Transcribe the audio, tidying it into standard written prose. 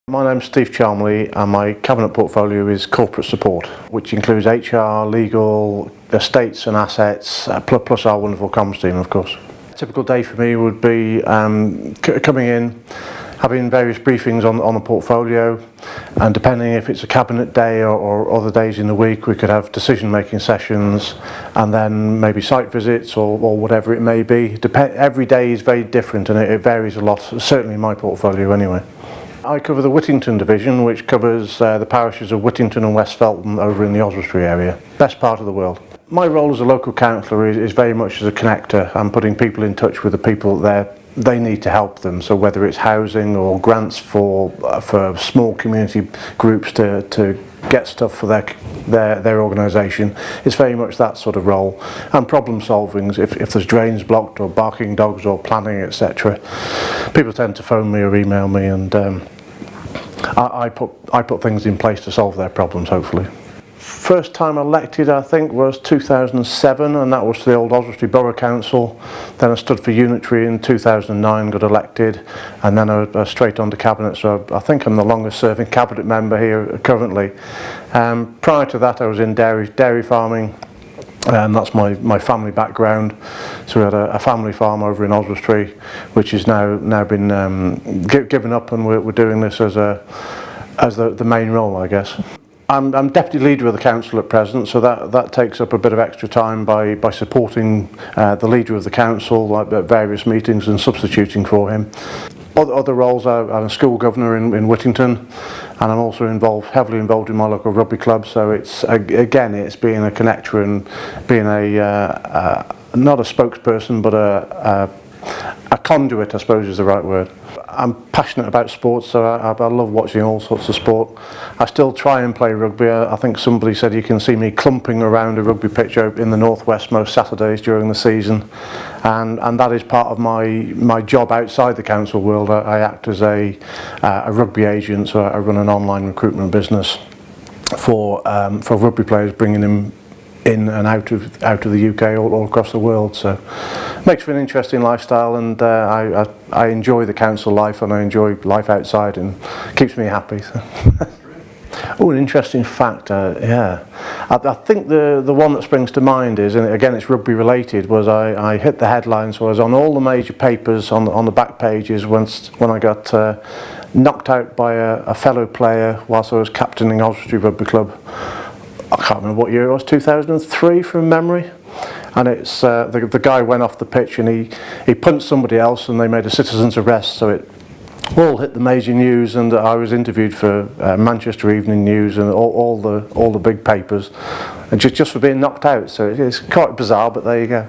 My name's Steve Charmley and my cabinet portfolio is corporate support, which includes HR, legal, estates and assets, plus our wonderful comms team, of course. A typical day for me would be coming in, having various briefings on the portfolio, and depending if it's a cabinet day or other days in the week, we could have decision-making sessions and then maybe site visits or whatever it may be. Every day is very different and it varies a lot, certainly in my portfolio anyway. I cover the Whittington division, which covers the parishes of Whittington and West Felton over in the Oswestry area. Best part of the world. My role as a local councillor is very much as a connector. I'm putting people in touch with the people that they need to help them. So whether it's housing or grants for small community groups to get stuff for their organisation, it's very much that sort of role. And problem solving, if there's drains blocked or barking dogs or planning, etc. People tend to phone me or email me, and I put things in place to solve their problems, hopefully. First time elected, I think, was 2007, and that was to the old Oswestry Borough Council. Then I stood for Unitary in 2009, got elected, and then I was straight on to cabinet. So I think I'm the longest serving cabinet member here currently. Prior to that, I was in dairy farming, and that's my family background. So we had a family farm over in Oswestry, which has now been given up, and we're doing this as the main role, I guess. I'm deputy leader of the council at present, so that takes up a bit of extra time by supporting the leader of the council at various meetings and substituting for him. Other roles, I'm a school governor in Whittington, and I'm also heavily involved in my local rugby club. So it's being a connector and being not a spokesperson, but a conduit, I suppose, is the right word. I'm passionate about sports, so I love watching all sorts of sport. I still try and play rugby. I think somebody said you can see me clumping around a rugby pitch in the northwest most Saturdays during the season, and that is part of my job outside the council world. I act as a rugby agent, so I run an online recruitment business for rugby players, bringing them in and out of the UK, all across the world. So it makes for an interesting lifestyle, and I enjoy the council life, and I enjoy life outside, and keeps me happy. So. Oh, an interesting fact, yeah. I think the one that springs to mind is, and again it's rugby related, was I hit the headlines, so I was on all the major papers on the back pages when I got knocked out by a fellow player whilst I was captaining Oswestry Rugby Club. I can't remember what year it was, 2003 from memory, and it's the guy went off the pitch and he punched somebody else and they made a citizen's arrest, so it all hit the major news, and I was interviewed for Manchester Evening News and all the big papers, and just for being knocked out. So it's quite bizarre, but there you go.